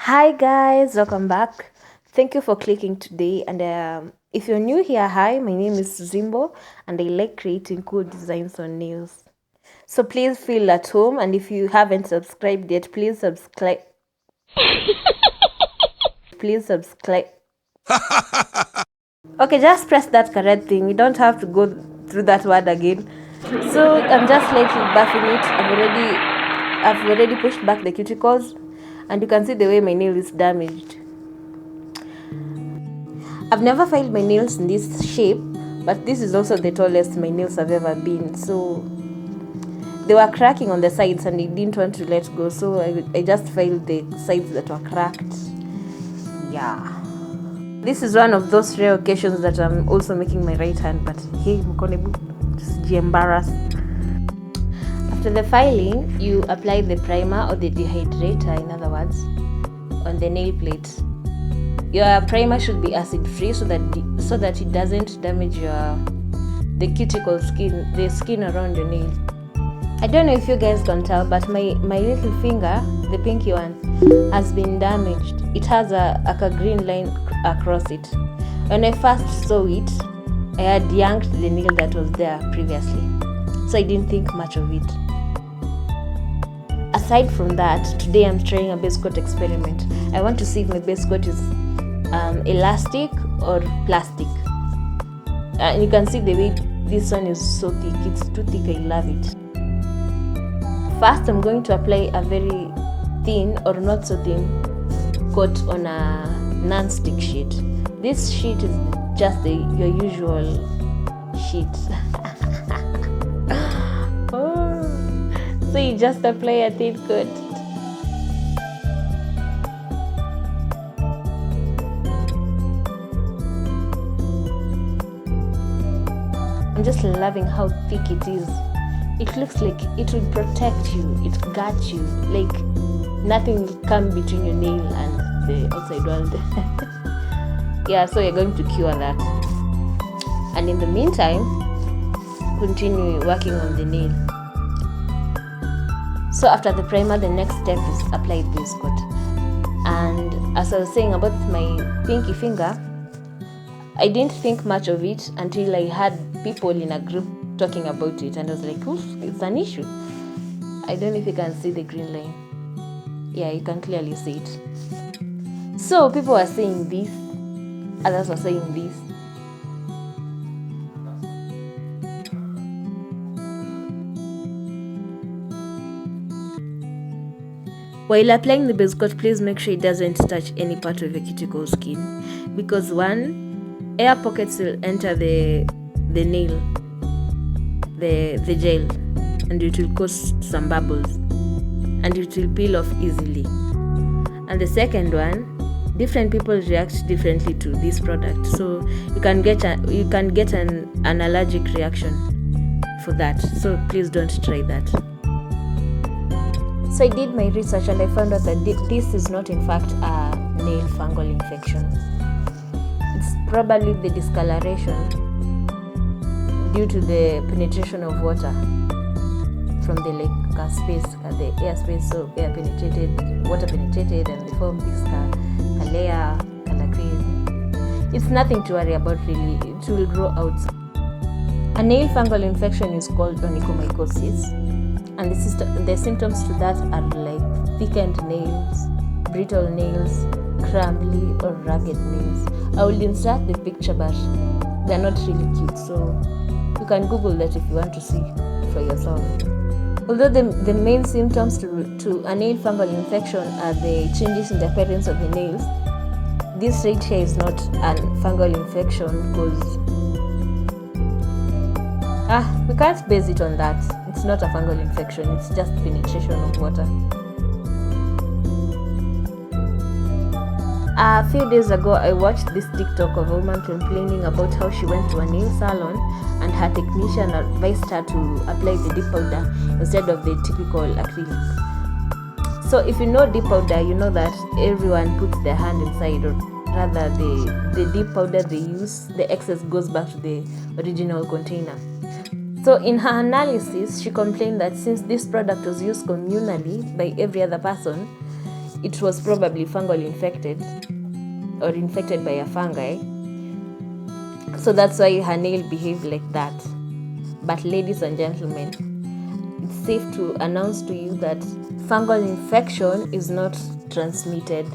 Hi guys, welcome back. Thank you for clicking today. And if you're new here, hi, my name is Zimbo, and I like creating cool designs on nails. So please feel at home, and if you haven't subscribed yet, please subscribe. Please subscribe. Okay, just press that correct thing. You don't have to go through that word again. So I'm just slightly buffing it. I've already pushed back the cuticles, and you can see the way my nail is damaged. I've never filed my nails in this shape, but this is also the tallest my nails have ever been. So they were cracking on the sides and I didn't want to let go. So I just filed the sides that were cracked. Yeah. This is one of those rare occasions that I'm also making my right hand, but hey, just embarrassed. After the filing, you apply the primer or the dehydrator, in other words, on the nail plate. Your primer should be acid free so that it doesn't damage the cuticle skin, the skin around your nail. I don't know if you guys can tell, but my little finger, the pinky one, has been damaged. It has a green line across it. When I first saw it, I had yanked the nail that was there previously, so I didn't think much of it. Aside from that, today I'm trying a base coat experiment. I want to see if my base coat is elastic or plastic. And you can see the way this one is so thick. It's too thick. I love it. First, I'm going to apply a very thin or not so thin coat on a non-stick sheet. This sheet is just your usual sheet. So you just apply a thin coat. I'm just loving how thick it is. It looks like it will protect you, it guards you, like nothing will come between your nail and the outside world. Yeah, so you're going to cure that. And in the meantime, continue working on the nail. So after the primer, the next step is apply base coat. And as I was saying about my pinky finger, I didn't think much of it until I had people in a group talking about it, and I was like, oof, it's an issue. I don't know if you can see the green line. Yeah, you can clearly see it. So people were saying this, others were saying this. While applying the base coat, please make sure it doesn't touch any part of your cuticle skin, because one, air pockets will enter the nail, the gel, and it will cause some bubbles and it will peel off easily. And the second one, different people react differently to this product, so you can get an allergic reaction for that, so please don't try that. So I did my research and I found out that this is not in fact a nail fungal infection. It's probably the discoloration due to the penetration of water from the the airspace. So water penetrated, and they formed this color crease. It's nothing to worry about really. It will grow out. A nail fungal infection is called onychomycosis, and the symptoms to that are like thickened nails, brittle nails, crumbly or ragged nails. I will insert the picture, but they're not really cute, so you can Google that if you want to see for yourself. Although the main symptoms to a nail fungal infection are the changes in the appearance of the nails, this right here is not a fungal infection because we can't base it on that. It's not a fungal infection, it's just penetration of water. A few days ago, I watched this TikTok of a woman complaining about how she went to a nail salon and her technician advised her to apply the dip powder instead of the typical acrylic. So if you know dip powder, you know that everyone puts their hand inside, or rather the dip powder they use, the excess goes back to the original container. So in her analysis, she complained that since this product was used communally by every other person, it was probably fungal infected or infected by a fungi. So that's why her nail behaved like that. But ladies and gentlemen, it's safe to announce to you that fungal infection is not transmitted.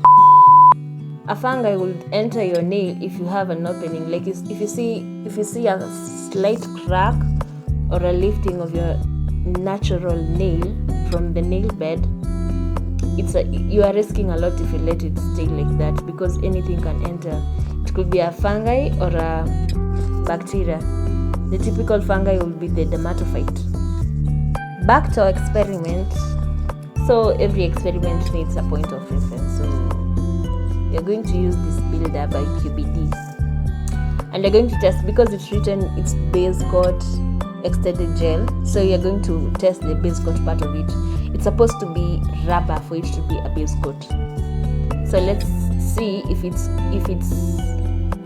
A fungi will enter your nail if you have an opening. Like if you see a slight crack or a lifting of your natural nail from the nail bed, you are risking a lot if you let it stay like that, because anything can enter. It could be a fungi or a bacteria. The typical fungi will be the dermatophyte. Back to our experiment. So every experiment needs a point of reference. So we are going to use this builder by QBD, and we're going to test, because it's written it's base coat extended gel. So you're going to test the base coat part of it. It's supposed to be rubber for it to be a base coat. So let's see if it's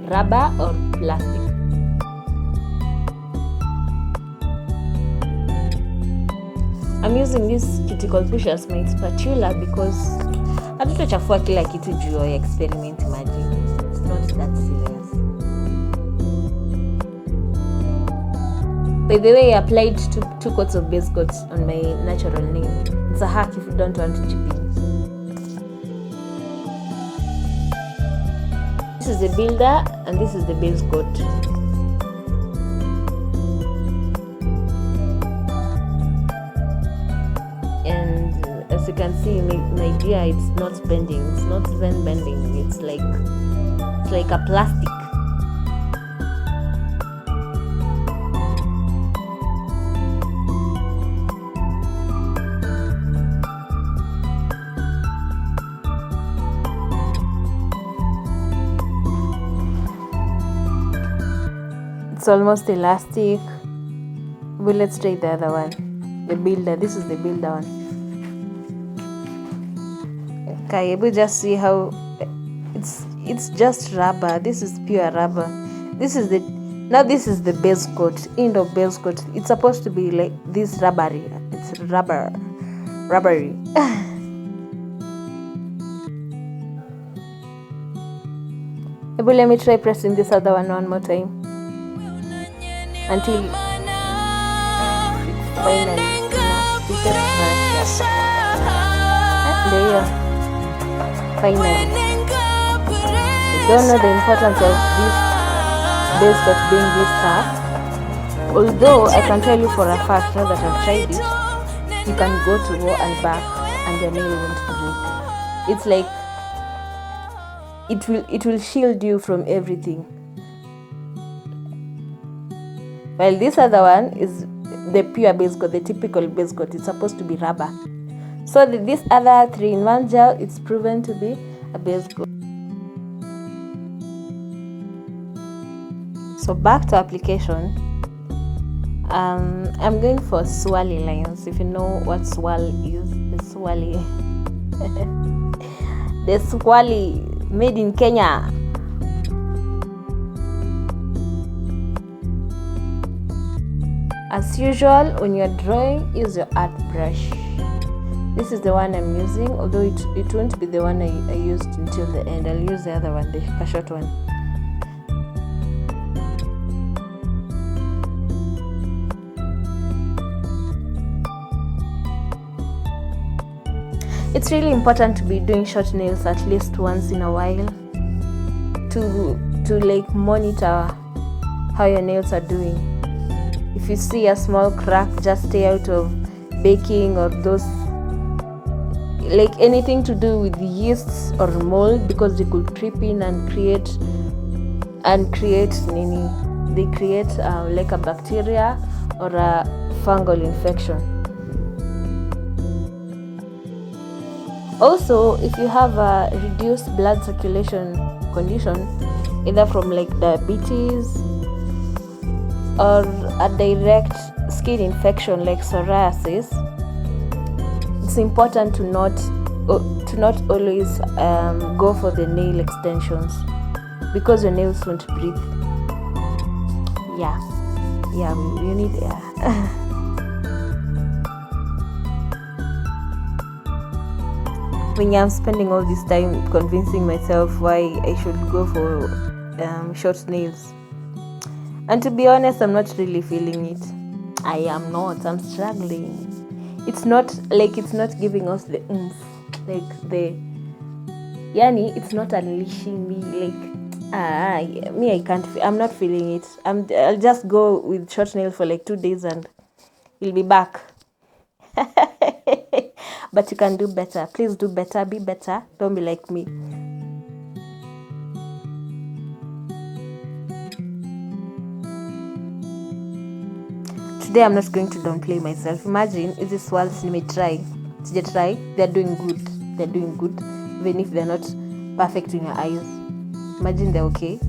rubber or plastic. I'm using this cuticle pusher as my spatula because hatutachafua kila kitu juu ya experiment. Imagine, it's not that serious. By the way, I applied two coats of base coats on my natural nail. It's a hack if you don't want to chip in. This is the builder and this is the base coat. And as you can see, my dear, it's not bending. It's not even bending. It's like a plastic. It's almost elastic. But let's try the other one. The builder. This is the builder one. Okay, we just see how it's just rubber. This is pure rubber. This is the base coat. End of base coat. It's supposed to be like this rubbery. It's rubbery. But let me try pressing this other one more time until it's finally there. Finally, I don't know the importance of this base coat being this tough. Although I can tell you for a fact, now that I've tried it, you can go to go and back and your nail won't break. It's like it will shield you from everything. While this other one is the pure base coat, the typical base coat. It's supposed to be rubber. So this other 3-in-1 gel, it's proven to be a base coat. So back to application. I'm going for swirly lines. If you know what swirl is, the swirly. The swirly made in Kenya. As usual, when you're drawing, use your art brush. This is the one I'm using, although it won't be the one I used until the end. I'll use the other one, the short one. It's really important to be doing short nails at least once in a while to like monitor how your nails are doing. If you see a small crack, just stay out of baking or those, like anything to do with yeasts or mold, because they could creep in and create like a bacteria or a fungal infection. Also, if you have a reduced blood circulation condition, either from like diabetes or a direct skin infection like psoriasis, it's important to not always go for the nail extensions, because your nails won't breathe. Yeah, you need air. when I'm spending all this time convincing myself why I should go for short nails. And to be honest, I'm not really feeling it. I am not. I'm struggling. It's not giving us the oomph, like the yani. It's not unleashing me. Me, I can't. I'm not feeling it. I'll just go with short nails for like 2 days and you'll be back. But you can do better. Please do better. Be better. Don't be like me. Today I'm not going to downplay myself. Imagine if this once you may try. They're doing good. Even if they're not perfect in your eyes. Imagine they're okay.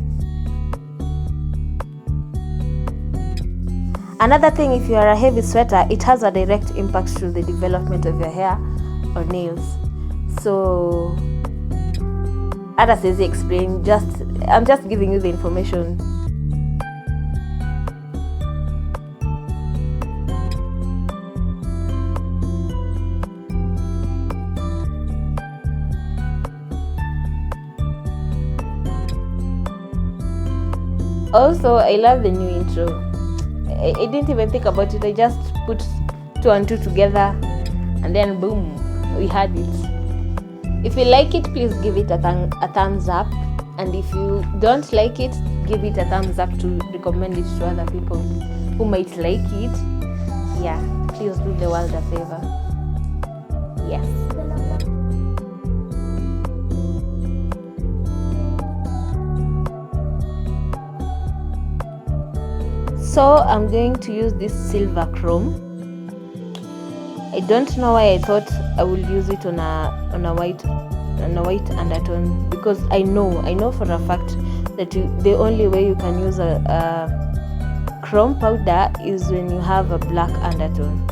Another thing, if you are a heavy sweater, it has a direct impact to the development of your hair or nails. So, as I explained, I'm just giving you the information. Also, I love the new intro. I didn't even think about it. I just put 2 and 2 together and then boom, we had it. If you like it, please give it a thumbs up, and if you don't like it, give it a thumbs up to recommend it to other people who might like it. Yeah, please do the world a favor. Yes. So I'm going to use this silver chrome. I don't know why I thought I would use it on a white undertone, because I know for a fact that the only way you can use a chrome powder is when you have a black undertone.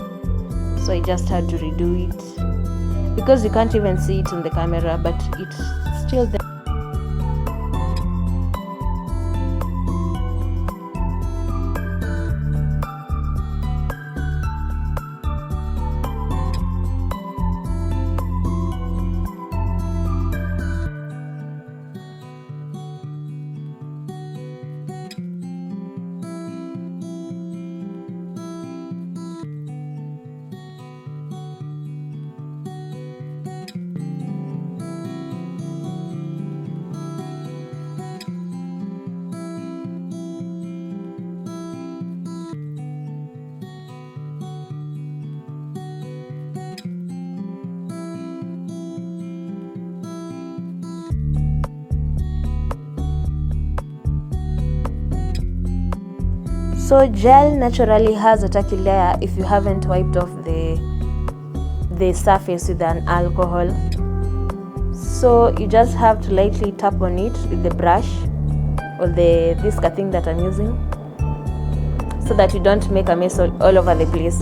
So I just had to redo it, because you can't even see it on the camera, but it's still there. So gel naturally has a tacky layer if you haven't wiped off the surface with an alcohol. So you just have to lightly tap on it with the brush or the whisker thing that I'm using, so that you don't make a mess all over the place.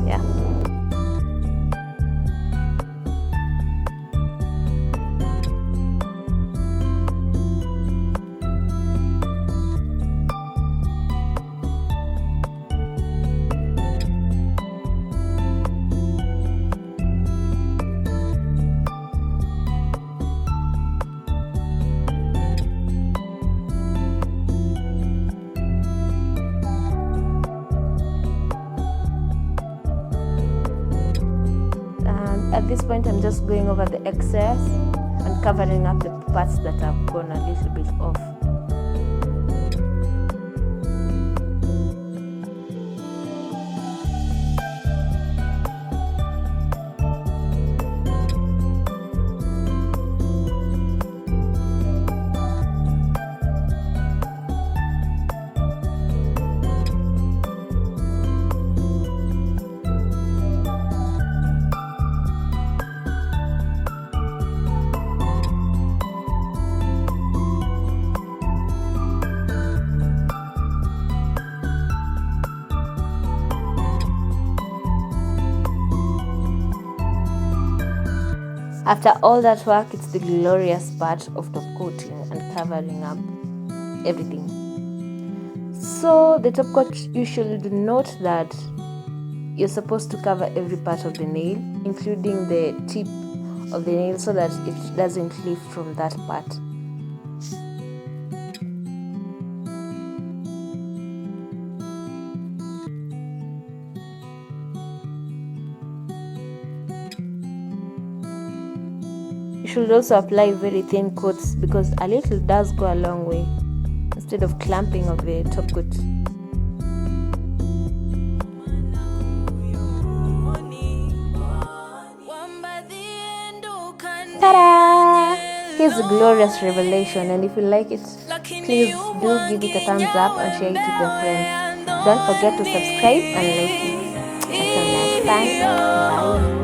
Yeah. At this point, I'm just going over the excess and covering up the parts that have gone a little bit off. After all that work, it's the glorious part of top coating and covering up everything. So the top coat, you should note that you're supposed to cover every part of the nail, including the tip of the nail so that it doesn't lift from that part. You should also apply very thin coats because a little does go a long way instead of clumping of the top coat. Ta-da! Here's a glorious revelation, and if you like it, please do give it a thumbs up and share it with your friends. Don't forget to subscribe and like it. Until next time, bye.